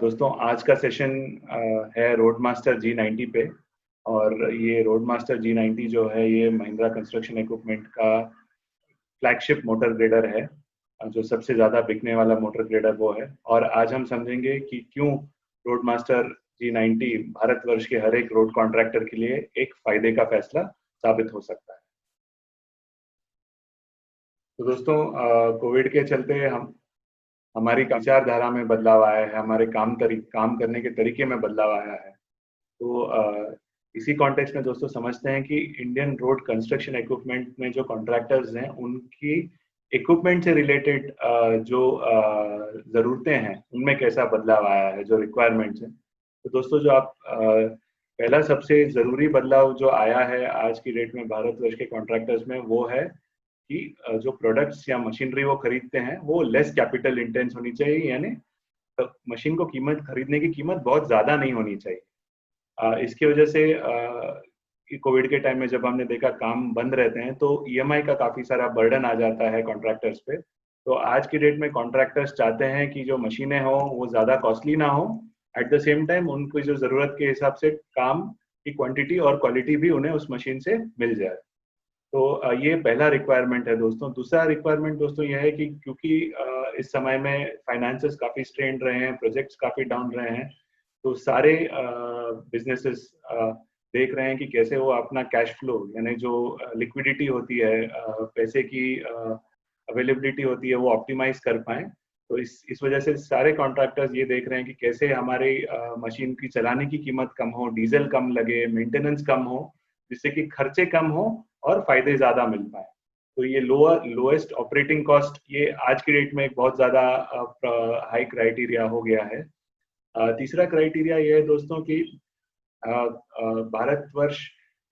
दोस्तों आज का सेशन है रोडमास्टर G90 पे। और ये रोडमास्टर G90 जो है ये महिंद्रा कंस्ट्रक्शन इक्विपमेंट का फ्लैगशिप मोटर ग्रेडर है, जो सबसे ज़्यादा बिकने वाला मोटर ग्रेडर वो है। और आज हम समझेंगे कि क्यों रोडमास्टर G90 भारतवर्ष के हर एक रोड कॉन्ट्रैक्टर के लिए एक फायदे का फैसला साबित हो सकता है। तो दोस्तों कोविड के चलते हमारी विचारधारा में बदलाव आया है, हमारे काम करने के तरीके में बदलाव आया है। तो इसी कॉन्टेक्स्ट में दोस्तों समझते हैं कि इंडियन रोड कंस्ट्रक्शन इक्विपमेंट में जो कॉन्ट्रैक्टर्स हैं उनकी इक्विपमेंट से रिलेटेड जो ज़रूरतें हैं उनमें कैसा बदलाव आया है, जो रिक्वायरमेंट्स हैं। तो दोस्तों जो आप पहला सबसे ज़रूरी बदलाव जो आया है आज की डेट में भारतवर्ष के कॉन्ट्रैक्टर्स में वो है कि जो प्रोडक्ट्स या मशीनरी वो खरीदते हैं वो लेस कैपिटल इंटेंस होनी चाहिए, यानी मशीन को खरीदने की कीमत बहुत ज़्यादा नहीं होनी चाहिए। इसकी वजह से कोविड के टाइम में जब हमने देखा काम बंद रहते हैं तो ईएमआई का काफ़ी सारा बर्डन आ जाता है कॉन्ट्रैक्टर्स पे। तो आज की डेट में कॉन्ट्रैक्टर्स चाहते हैं कि जो मशीनें हों वो ज़्यादा कॉस्टली ना हो, एट द सेम टाइम उनको जो ज़रूरत के हिसाब से काम की क्वांटिटी और क्वालिटी भी उन्हें उस मशीन से मिल जाए। तो ये पहला रिक्वायरमेंट है दोस्तों। दूसरा रिक्वायरमेंट दोस्तों यह है कि क्योंकि इस समय में फाइनेंसेस काफ़ी स्ट्रेन रहे हैं, प्रोजेक्ट्स काफ़ी डाउन रहे हैं, तो सारे बिजनेसेस देख रहे हैं कि कैसे वो अपना कैश फ्लो यानी जो लिक्विडिटी होती है, पैसे की अवेलेबिलिटी होती है, वो ऑप्टिमाइज कर पाएँ। तो इस वजह से सारे कॉन्ट्रैक्टर्स ये देख रहे हैं कि कैसे हमारी मशीन की चलाने की कीमत कम हो, डीजल कम लगे, मेंटेनेंस कम हो, जिससे कि खर्चे कम हो और फायदे ज़्यादा मिल पाए। तो ये लोएस्ट ऑपरेटिंग कॉस्ट ये आज की डेट में एक बहुत ज़्यादा हाई क्राइटेरिया हो गया है। तीसरा क्राइटेरिया ये है दोस्तों कि भारतवर्ष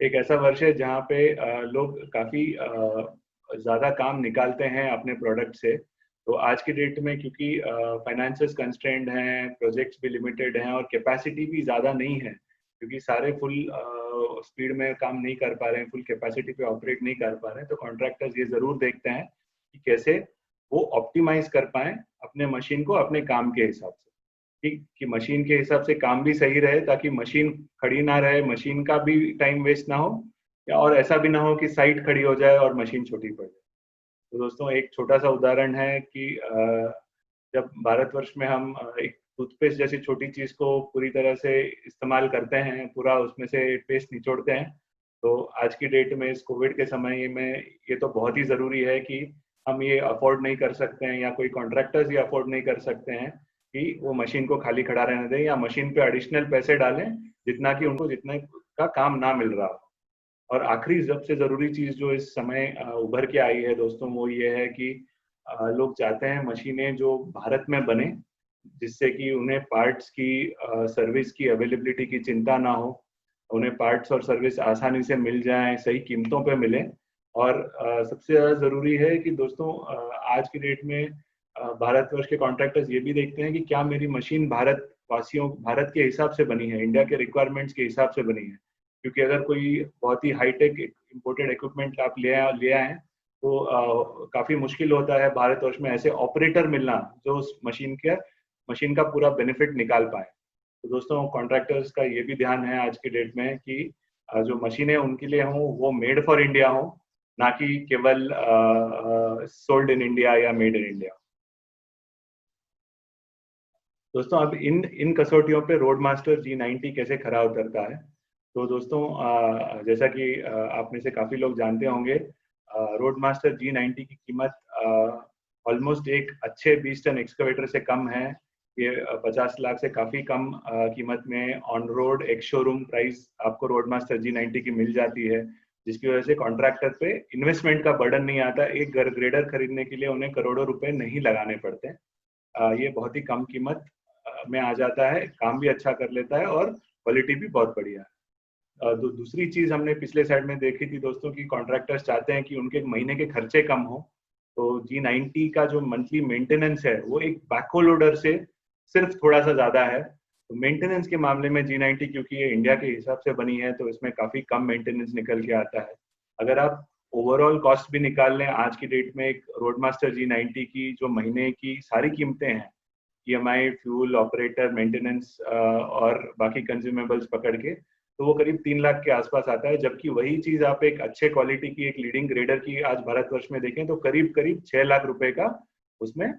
एक ऐसा वर्ष है जहाँ पे लोग काफ़ी ज़्यादा काम निकालते हैं अपने प्रोडक्ट से। तो आज की डेट में क्योंकि फाइनेंसेस कंस्ट्रेंड हैं, प्रोजेक्ट्स भी लिमिटेड हैं और कैपेसिटी भी ज़्यादा नहीं है, क्योंकि सारे फुल स्पीड में काम नहीं कर पा रहे हैं, फुल कैपेसिटी पे ऑपरेट नहीं कर पा रहे हैं, तो कॉन्ट्रैक्टर्स ये ज़रूर देखते हैं कि कैसे वो ऑप्टिमाइज कर पाएँ अपने मशीन को अपने काम के हिसाब से। कि मशीन के हिसाब से काम भी सही रहे, ताकि मशीन खड़ी ना रहे, मशीन का भी टाइम वेस्ट ना हो, या और ऐसा भी ना हो कि साइट खड़ी हो जाए और मशीन छोटी पड़ जाए। तो दोस्तों एक छोटा सा उदाहरण है कि जब भारतवर्ष में हम एक टूथपेस्ट जैसी छोटी चीज़ को पूरी तरह से इस्तेमाल करते हैं, पूरा उसमें से पेस्ट निचोड़ते हैं, तो आज की डेट में इस कोविड के समय में ये तो बहुत ही ज़रूरी है कि हम ये अफोर्ड नहीं कर सकते हैं, या कोई कॉन्ट्रैक्टर्स ये अफोर्ड नहीं कर सकते हैं कि वो मशीन को खाली खड़ा रहने दें या मशीन पे एडिशनल पैसे डालें जितना कि उनको जितने का काम ना मिल रहा हो। और आखिरी सबसे ज़रूरी चीज़ जो इस समय उभर के आई है दोस्तों, वो ये है कि लोग चाहते हैं मशीनें जो भारत में बने, जिससे कि उन्हें पार्ट्स की सर्विस की अवेलेबिलिटी की चिंता ना हो, उन्हें पार्ट्स और सर्विस आसानी से मिल जाएं, सही कीमतों पे मिलें। और सबसे ज़्यादा ज़रूरी है कि दोस्तों आज की डेट में भारतवर्ष के कॉन्ट्रैक्टर्स ये भी देखते हैं कि क्या मेरी मशीन भारत के हिसाब से बनी है, इंडिया के रिक्वायरमेंट्स के हिसाब से बनी है। क्योंकि अगर कोई बहुत ही हाईटेक इम्पोर्टेड इक्विपमेंट आप ले आए तो काफ़ी मुश्किल होता है भारतवर्ष में ऐसे ऑपरेटर मिलना जो उस मशीन का पूरा बेनिफिट निकाल पाए। तो दोस्तों कॉन्ट्रैक्टर्स का ये भी ध्यान है आज की डेट में कि जो मशीनें उनके लिए हों वो मेड फॉर इंडिया हो, ना कि केवल सोल्ड इन इंडिया या मेड इन इंडिया। दोस्तों अब इन कसौटियों पे रोडमास्टर G90 कैसे खरा उतरता है। तो दोस्तों जैसा कि आप में से काफ़ी लोग जानते होंगे, रोडमास्टर G90 की कीमत ऑलमोस्ट एक अच्छे 20 टन एक्सकवेटर से कम है। ये 50 लाख से काफ़ी कम कीमत में ऑन रोड एक शोरूम प्राइस आपको रोडमास्टर G90 की मिल जाती है, जिसकी वजह से कॉन्ट्रैक्टर पे इन्वेस्टमेंट का बर्डन नहीं आता। एक ग्रेडर खरीदने के लिए उन्हें करोड़ों रुपए नहीं लगाने पड़ते। ये बहुत ही कम कीमत में आ जाता है, काम भी अच्छा कर लेता है और क्वालिटी भी बहुत बढ़िया है। दूसरी चीज़ हमने पिछले साइड में देखी थी दोस्तों कि कॉन्ट्रैक्टर्स चाहते हैं कि उनके महीने के खर्चे कम हो। तो G90 का जो मंथली मेंटेनेंस है वो एक बैकहो लोडर से सिर्फ थोड़ा सा ज़्यादा है। तो मेंटेनेंस के मामले में G90 क्योंकि ये इंडिया के हिसाब से बनी है तो इसमें काफ़ी कम मेंटेनेंस निकल के आता है। अगर आप ओवरऑल कॉस्ट भी निकाल लें आज की डेट में, एक रोडमास्टर G90 की जो महीने की सारी कीमतें हैं EMI, फ्यूल, ऑपरेटर, मेंटेनेंस और बाकी कंज्यूमेबल्स पकड़ के, तो वो करीब 3 लाख के आसपास आता है। जबकि वही चीज आप एक अच्छे क्वालिटी की एक लीडिंग ग्रेडर की आज भारतवर्ष में देखें तो करीब करीब 6 लाख रुपए का उसमें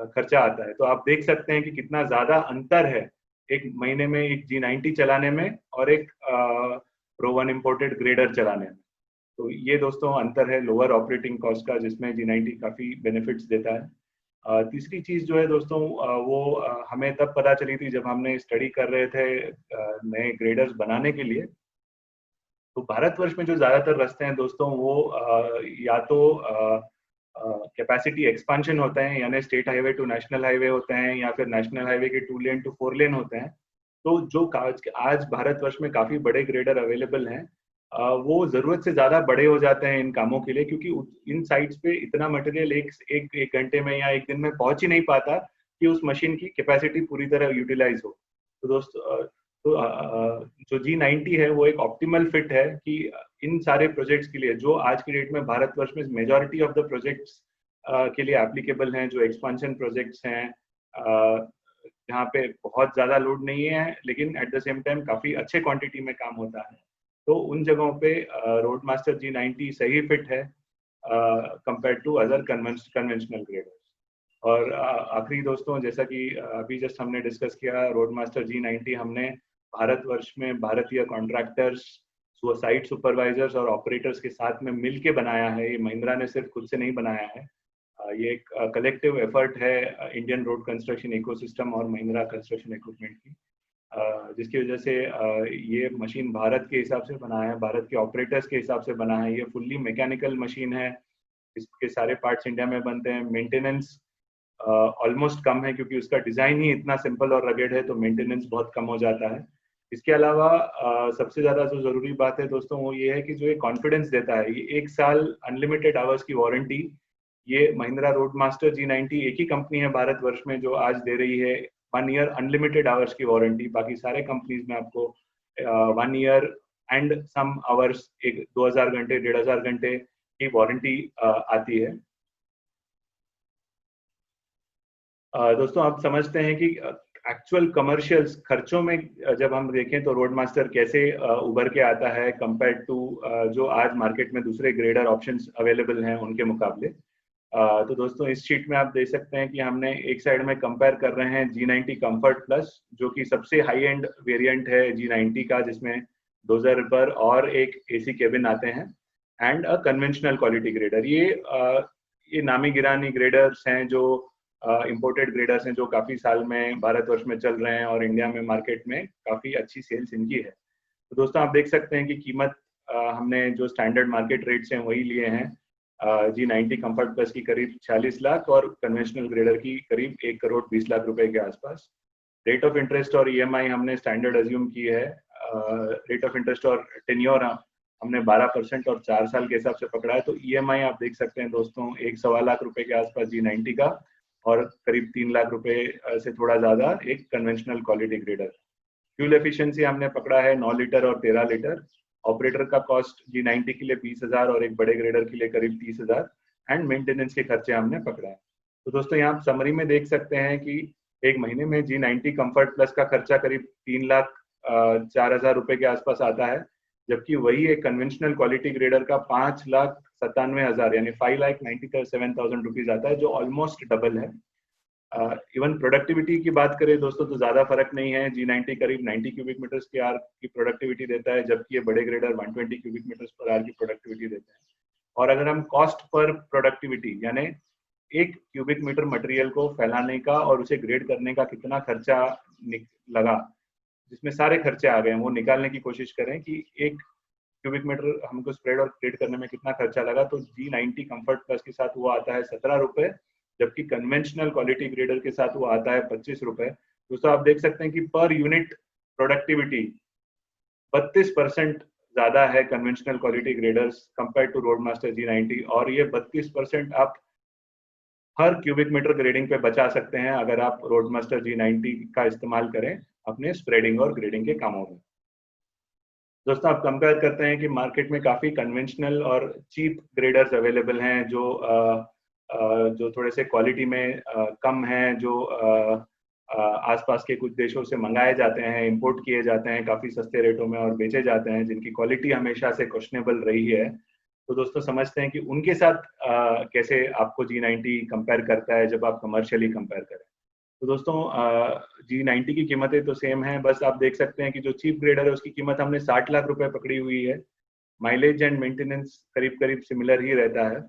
खर्चा आता है। तो आप देख सकते हैं कि कितना ज्यादा अंतर है एक महीने में एक G90 चलाने में और एक प्रो वन इम्पोर्टेड ग्रेडर चलाने में। तो ये दोस्तों अंतर है लोअर ऑपरेटिंग कॉस्ट का, जिसमें G90 काफी बेनिफिट्स देता है। तीसरी चीज जो है दोस्तों वो हमें तब पता चली थी जब हमने स्टडी कर रहे थे नए ग्रेडर्स बनाने के लिए। तो भारतवर्ष में जो ज्यादातर रास्ते हैं दोस्तों वो या तो कैपेसिटी एक्सपांशन होते हैं, यानी state highway to national highway होते हैं, या फिर नेशनल हाईवे के 2 लेन टू 4 लेन होते हैं। तो जो आज भारतवर्ष में काफी बड़े ग्रेडर अवेलेबल हैं, वो जरूरत से ज्यादा बड़े हो जाते हैं इन कामों के लिए, क्योंकि इन साइट्स पे इतना मटेरियल एक घंटे में या एक दिन में पहुंच ही नहीं पाता कि उस मशीन की कैपेसिटी पूरी तरह यूटिलाइज हो। तो दोस्तों जो G90 है वो एक ऑप्टिमल फिट है कि इन सारे प्रोजेक्ट्स के लिए जो आज की डेट में भारतवर्ष में मेजॉरिटी ऑफ द प्रोजेक्ट्स के लिए एप्लीकेबल हैं, जो एक्सपांशन प्रोजेक्ट्स हैं जहाँ पे बहुत ज्यादा लोड नहीं है लेकिन एट द सेम टाइम काफी अच्छे क्वांटिटी में काम होता है, तो उन जगहों पे रोडमास्टर G90 सही फिट है compare to other conventional graders. और आखिरी दोस्तों, जैसा कि अभी जस्ट हमने डिस्कस किया, रोडमास्टर G90 हमने भारतवर्ष में भारतीय कॉन्ट्रैक्टर्स, साइट सुपरवाइजर्स और ऑपरेटर्स के साथ में मिल के बनाया है। ये महिंद्रा ने सिर्फ खुद से नहीं बनाया है, ये एक कलेक्टिव एफर्ट है इंडियन रोड कंस्ट्रक्शन इकोसिस्टम और महिंद्रा कंस्ट्रक्शन इक्विपमेंट की, जिसकी वजह से ये मशीन भारत के हिसाब से बना है, भारत के ऑपरेटर्स के हिसाब से बना है। ये फुल्ली मैकेनिकल मशीन है, इसके सारे पार्ट्स इंडिया में बनते हैं। मेंटेनेंस ऑलमोस्ट कम है क्योंकि उसका डिजाइन ही इतना सिंपल और रगेड है, तो मेंटेनेंस बहुत कम हो जाता है। इसके अलावा सबसे ज्यादा जो जरूरी बात है दोस्तों वो ये है कि जो ये कॉन्फिडेंस देता है, ये 1 साल अनलिमिटेड आवर्स की वारंटी, ये महिंद्रा रोडमास्टर G90 एक ही कंपनी है भारतवर्ष में जो आज दे रही है 1 ईयर अनलिमिटेड आवर्स की वारंटी। बाकी सारे कंपनीज में आपको 1 ईयर एंड सम आवर्स, 2000 घंटे 1500 घंटे की वारंटी आती है। दोस्तों आप समझते हैं कि एक्चुअल कमर्शियल्स खर्चों में जब हम देखें तो रोडमास्टर कैसे उभर के आता है कंपेयर टू जो आज मार्केट में दूसरे ग्रेडर ऑप्शंस अवेलेबल हैं उनके मुकाबले। तो दोस्तों इस शीट में आप देख सकते हैं कि हमने एक साइड में कंपेयर कर रहे हैं G90 कंफर्ट प्लस, जो कि सबसे हाई एंड वेरिएंट है G90 का, जिसमें डोजर रिपर और एक AC केबिन आते हैं, and a conventional quality grader. ये नामी गिरानी ग्रेडर्स हैं, जो इंपोर्टेड ग्रेडर्स हैं, जो काफी साल में भारतवर्ष में चल रहे हैं और इंडिया में मार्केट में काफी अच्छी सेल्स इनकी है। तो दोस्तों आप देख सकते हैं कि कीमत हमने जो स्टैंडर्ड मार्केट रेट्स हैं वही लिए हैं। G90 कंफर्ट प्लस की करीब 46 लाख और कन्वेंशनल ग्रेडर की करीब 1 करोड़ 20 लाख रुपए के आसपास। रेट ऑफ इंटरेस्ट और EMI हमने स्टैंडर्ड अज्यूम की है। रेट ऑफ इंटरेस्ट और टेन्योर हमने 12% और 4 साल के हिसाब से पकड़ा है। तो EMI आप देख सकते हैं दोस्तों 1.25 लाख रुपए के आसपास G90 का और करीब 3 लाख रुपए से थोड़ा ज्यादा एक conventional quality grader. Fuel efficiency हमने पकड़ा है 9 लीटर और 13 लीटर। ऑपरेटर का कॉस्ट G90 के लिए 20,000 और एक बड़े ग्रेडर के लिए करीब 30,000, एंड मेंटेनेंस के खर्चे हमने पकड़ा है। तो दोस्तों यहाँ समरी में देख सकते हैं कि एक महीने में G90 कंफर्ट प्लस का खर्चा करीब 3,04,000 रुपए के आसपास आता है, जबकि वही एक कन्वेंशनल क्वालिटी ग्रेडर का 5,97,000 यानी 5,97,000 रुपीज आता है, जो ऑलमोस्ट डबल है। इवन प्रोडक्टिविटी की बात करें दोस्तों तो ज्यादा फर्क नहीं है। G90 करीब 90 क्यूबिक मीटर्स की आर की प्रोडक्टिविटी देता है, जबकि ये बड़े ग्रेडर 120 क्यूबिक मीटर्स पर आर की प्रोडक्टिविटी देता है। और अगर हम कॉस्ट पर प्रोडक्टिविटी यानी 1 क्यूबिक मीटर मटेरियल को फैलाने का और उसे ग्रेड करने का कितना खर्चा लगा, जिसमें सारे खर्चे आ गए हैं, वो निकालने की कोशिश करें कि 1 क्यूबिक मीटर हमको स्प्रेड और ग्रेड करने में कितना खर्चा लगा, तो G90 कंफर्ट प्लस के साथ वो आता है 17 रुपए, जबकि कन्वेंशनल क्वालिटी ग्रेडर के साथ वो आता है 25 रुपए। दोस्तों आप देख सकते हैं कि पर यूनिट प्रोडक्टिविटी 32% ज्यादा है conventional quality graders compare to Roadmaster G90, और ये 32% आप हर क्यूबिक मीटर ग्रेडिंग पे बचा सकते हैं अगर आप रोडमास्टर G90 का इस्तेमाल करें अपने स्प्रेडिंग और ग्रेडिंग के कामों में। दोस्तों आप कंपेयर करते हैं कि मार्केट में काफी कन्वेंशनल और चीप ग्रेडर्स अवेलेबल हैं जो जो थोड़े से क्वालिटी में कम हैं, जो आसपास के कुछ देशों से मंगाए जाते हैं, इंपोर्ट किए जाते हैं काफ़ी सस्ते रेटों में और बेचे जाते हैं, जिनकी क्वालिटी हमेशा से क्वेश्चनेबल रही है। तो दोस्तों समझते हैं कि उनके साथ कैसे आपको G90 कंपेयर करता है जब आप कमर्शियली कंपेयर करें। तो दोस्तों G90 की कीमतें तो सेम है, बस आप देख सकते हैं कि जो चीप ग्रेडर है उसकी कीमत हमने 60 लाख रुपए पकड़ी हुई है। माइलेज एंड मेंटेनेंस करीब करीब सिमिलर ही रहता है।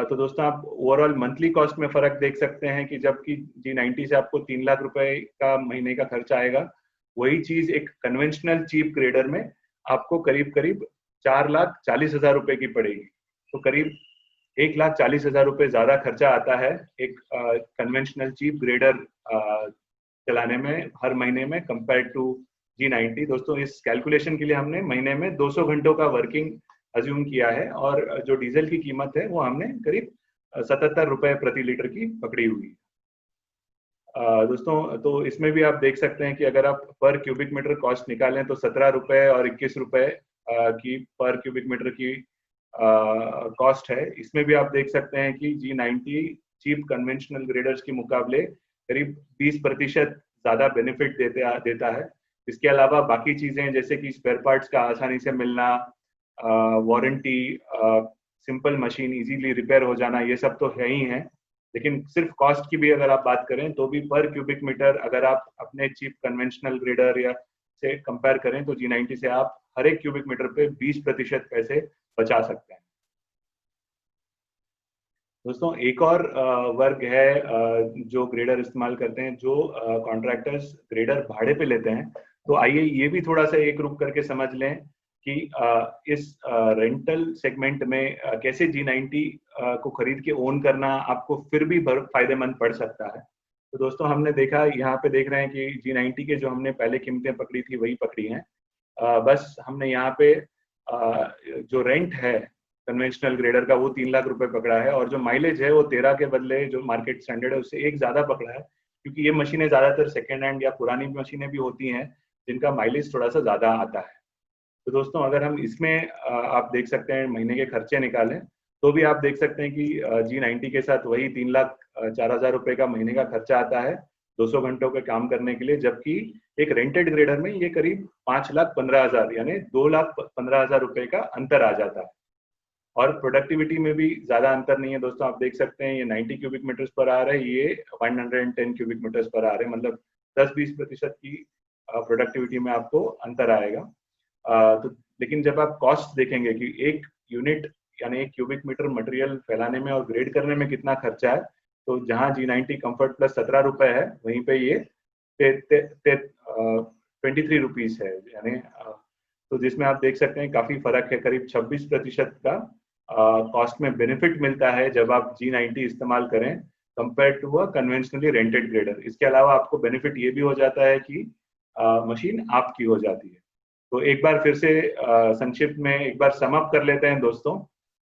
तो दोस्तों आप ओवरऑल मंथली कॉस्ट में फर्क देख सकते हैं कि जबकि G90 से आपको 3 लाख रुपए का महीने का खर्चा आएगा, वही चीज एक कन्वेंशनल चीप ग्रेडर में आपको करीब करीब 4,40,000 रुपए की पड़ेगी। तो करीब 1,40,000 रुपए ज्यादा खर्चा आता है एक कन्वेंशनल चीप ग्रेडर चलाने में हर महीने में कंपेयर टू G90। दोस्तों इस कैलकुलेशन के लिए हमने महीने में 200 घंटों का वर्किंग अज्यूम किया है और जो डीजल की कीमत है वो हमने करीब 77 रुपए प्रति लीटर की पकड़ी हुई है। दोस्तों तो इसमें भी आप देख सकते हैं कि अगर आप पर क्यूबिक मीटर कॉस्ट निकालें तो 17 रुपए और 21 रुपए की पर क्यूबिक मीटर की कॉस्ट है। इसमें भी आप देख सकते हैं कि G90 चीप कन्वेंशनल ग्रेडर्स के मुकाबले करीब 20% ज्यादा बेनिफिट देता है। इसके अलावा बाकी चीजें जैसे कि स्पेयर पार्ट्स का आसानी से मिलना, warranty, simple machine easily repair हो जाना, ये सब तो है ही है। लेकिन सिर्फ कॉस्ट की भी अगर आप बात करें तो भी पर क्यूबिक मीटर अगर आप अपने चीप कन्वेंशनल ग्रेडर या से कंपेयर करें तो G90 से आप हर एक क्यूबिक मीटर पे 20% पैसे बचा सकते हैं। दोस्तों एक और वर्ग है जो ग्रेडर इस्तेमाल करते हैं, जो कॉन्ट्रैक्टर्स ग्रेडर भाड़े पे लेते हैं। तो आइए ये भी थोड़ा सा एक रुक करके समझ लें कि इस रेंटल सेगमेंट में कैसे G90 को खरीद के ओन करना आपको फिर भी फायदेमंद पड़ सकता है। तो दोस्तों हमने देखा, यहाँ पे देख रहे हैं कि G90 के जो हमने पहले कीमतें पकड़ी थी वही पकड़ी हैं। बस हमने यहाँ पे जो रेंट है कन्वेंशनल ग्रेडर का वो 3 लाख रुपए पकड़ा है और जो माइलेज है वो 13 के बदले जो मार्केट स्टैंडर्ड है उससे एक ज्यादा पकड़ा है, क्योंकि ये मशीनें ज्यादातर सेकेंड हैंड या पुरानी मशीनें भी होती हैं जिनका माइलेज थोड़ा सा ज्यादा आता है। तो दोस्तों अगर हम इसमें आप देख सकते हैं महीने के खर्चे निकालें तो भी आप देख सकते हैं कि G90 के साथ वही 3,04,000 रुपए का महीने का खर्चा आता है 200 घंटों के काम करने के लिए, जबकि एक रेंटेड ग्रेडर में ये करीब 5,15,000 यानी 2,15,000 रुपए का अंतर आ जाता है। और प्रोडक्टिविटी में भी ज्यादा अंतर नहीं है दोस्तों, आप देख सकते हैं ये 90 क्यूबिक मीटर्स पर आ रहा है, ये 110 क्यूबिक मीटर्स पर आ रहे हैं, मतलब 10-20% की प्रोडक्टिविटी में आपको अंतर आएगा। तो लेकिन जब आप कॉस्ट देखेंगे कि एक यूनिट यानी एक क्यूबिक मीटर मटेरियल फैलाने में और ग्रेड करने में कितना खर्चा है, तो जहां G90 कंफर्ट प्लस 17 रुपए है वहीं पे ये 23 रुपीज है, यानी तो जिसमें आप देख सकते हैं काफी फर्क है, करीब 26% का कॉस्ट में बेनिफिट मिलता है जब आप G90 इस्तेमाल करें compare to a conventionally rented grader. इसके अलावा आपको बेनिफिट ये भी हो जाता है कि मशीन आपकी हो जाती है। तो एक बार फिर से संक्षिप्त में एक बार सम अप कर लेते हैं दोस्तों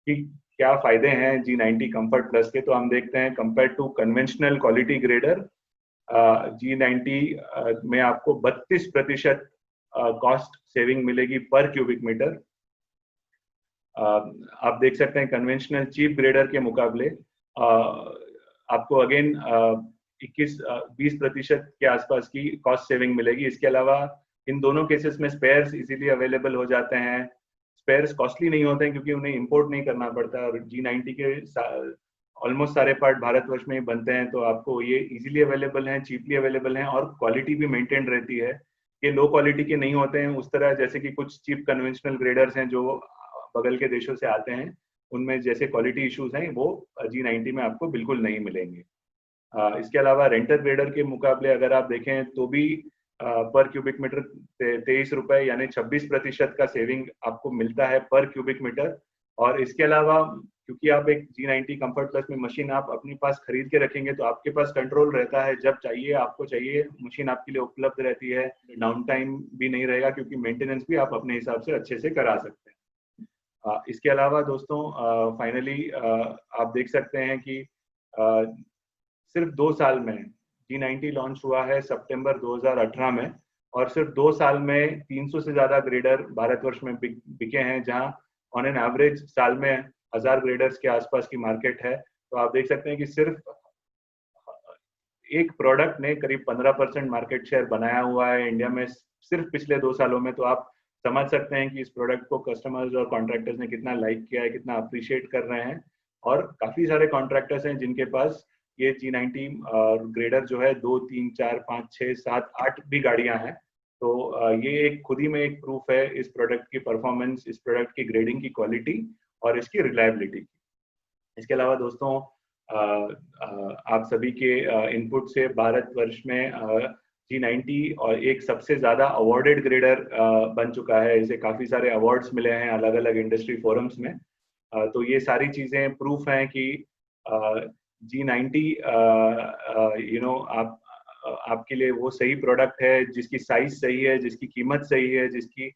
कि क्या फायदे हैं G90 कंफर्ट प्लस के। तो हम देखते हैं compare to conventional quality grader G90 में आपको 32% कॉस्ट सेविंग मिलेगी पर क्यूबिक मीटर। आप देख सकते हैं कन्वेंशनल चीप ग्रेडर के मुकाबले आपको अगेन 20% के आसपास की कॉस्ट सेविंग मिलेगी। इसके अलावा इन दोनों केसेस में स्पेयर्स इजीली अवेलेबल हो जाते हैं, स्पेयर्स कॉस्टली नहीं होते हैं क्योंकि उन्हें इंपोर्ट नहीं करना पड़ता है, और G90 के ऑलमोस्ट सारे पार्ट भारतवर्ष में ही बनते हैं, तो आपको ये इजीली अवेलेबल हैं, चीपली अवेलेबल हैं और क्वालिटी भी मेंटेन रहती है। ये लो क्वालिटी के नहीं होते हैं उस तरह जैसे कि कुछ चीप कन्वेंशनल ग्रेडर्स हैं जो बगल के देशों से आते हैं, उनमें जैसे क्वालिटी इश्यूज हैं वो G90 में आपको बिल्कुल नहीं मिलेंगे। इसके अलावा रेंटर ग्रेडर के मुकाबले अगर आप देखें तो भी पर क्यूबिक मीटर 23 रुपए यानी 26% का सेविंग आपको मिलता है पर क्यूबिक मीटर। और इसके अलावा क्योंकि आप एक G90 कंफर्ट प्लस में मशीन आप अपने पास खरीद के रखेंगे तो आपके पास कंट्रोल रहता है, जब चाहिए आपको चाहिए मशीन आपके लिए उपलब्ध रहती है, डाउन टाइम भी नहीं रहेगा क्योंकि मेंटेनेंस भी आप अपने हिसाब से अच्छे से करा सकते हैं। इसके अलावा दोस्तों फाइनली आप देख सकते हैं कि सिर्फ 2 साल में G90 लॉन्च हुआ है सितंबर 2018 में, और सिर्फ 2 साल में 300 से ज्यादा ग्रेडर भारतवर्ष में बिके हैं, जहां ऑन एन एवरेज साल में 1000 ग्रेडर्स के आसपास की मार्केट है। तो आप देख सकते हैं कि सिर्फ एक प्रोडक्ट ने करीब 15% मार्केट शेयर बनाया हुआ है इंडिया में सिर्फ पिछले 2 सालों में। तो आप समझ सकते हैं कि इस प्रोडक्ट को कस्टमर्स और कॉन्ट्रैक्टर्स ने कितना लाइक किया है, कितना अप्रिशिएट कर रहे हैं। और काफी सारे कॉन्ट्रैक्टर्स हैं जिनके पास ये G90 ग्रेडर जो है 2, 3, 4, 5, 6, 7, 8 भी गाड़ियां हैं। तो ये एक खुद ही में एक प्रूफ है इस प्रोडक्ट की परफॉर्मेंस, इस प्रोडक्ट की ग्रेडिंग की क्वालिटी और इसकी रिलायबिलिटी की। इसके अलावा दोस्तों आप सभी के इनपुट से भारतवर्ष में G90 और एक सबसे ज्यादा अवार्डेड ग्रेडर बन चुका है। इसे काफी सारे अवार्ड्स मिले हैं अलग अलग इंडस्ट्री फोरम्स में। तो ये सारी चीजें प्रूफ हैं कि G90 आपके लिए वो सही प्रोडक्ट है जिसकी साइज सही है, जिसकी कीमत सही है, जिसकी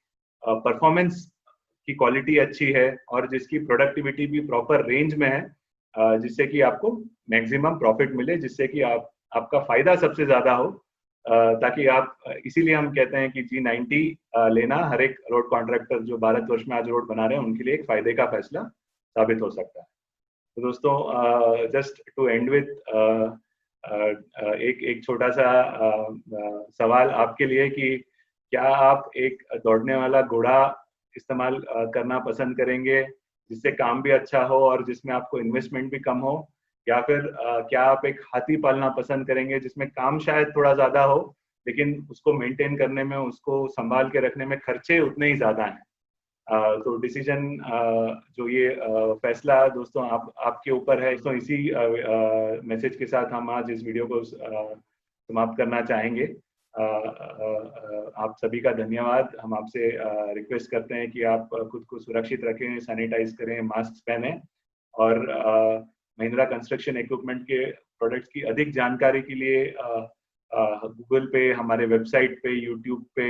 परफॉर्मेंस की क्वालिटी अच्छी है और जिसकी प्रोडक्टिविटी भी प्रॉपर रेंज में है, जिससे कि आपको मैक्सिमम प्रॉफिट मिले, जिससे कि आपका फायदा सबसे ज्यादा हो, ताकि आप इसीलिए हम कहते हैं कि G90 लेना हर एक रोड कॉन्ट्रैक्टर जो भारतवर्ष में आज रोड बना रहे हैं उनके लिए एक फायदे का फैसला साबित हो सकता है। तो दोस्तों जस्ट टू एंड विथ एक छोटा सा सवाल आपके लिए कि क्या आप एक दौड़ने वाला घोड़ा इस्तेमाल करना पसंद करेंगे जिससे काम भी अच्छा हो और जिसमें आपको इन्वेस्टमेंट भी कम हो, या फिर क्या आप एक हाथी पालना पसंद करेंगे जिसमें काम शायद थोड़ा ज्यादा हो लेकिन उसको मेंटेन करने में, उसको संभाल के रखने में खर्चे उतने ही ज्यादा हैं। तो डिसीजन जो ये फैसला दोस्तों आपके ऊपर है। तो इसी मैसेज के साथ हम आज इस वीडियो को समाप्त करना चाहेंगे। आप सभी का धन्यवाद। हम आपसे रिक्वेस्ट करते हैं कि आप खुद को सुरक्षित रखें, सैनिटाइज करें, मास्क पहने और महिंद्रा कंस्ट्रक्शन इक्विपमेंट के प्रोडक्ट्स की अधिक जानकारी के लिए गूगल पे, हमारे वेबसाइट पे, यूट्यूब पे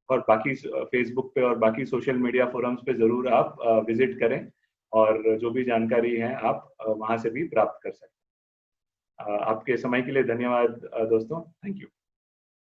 और बाकी फेसबुक पे और बाकी सोशल मीडिया फोरम्स पे जरूर आप विजिट करें और जो भी जानकारी है आप वहां से भी प्राप्त कर सकते हैं। आपके समय के लिए धन्यवाद दोस्तों। Thank you.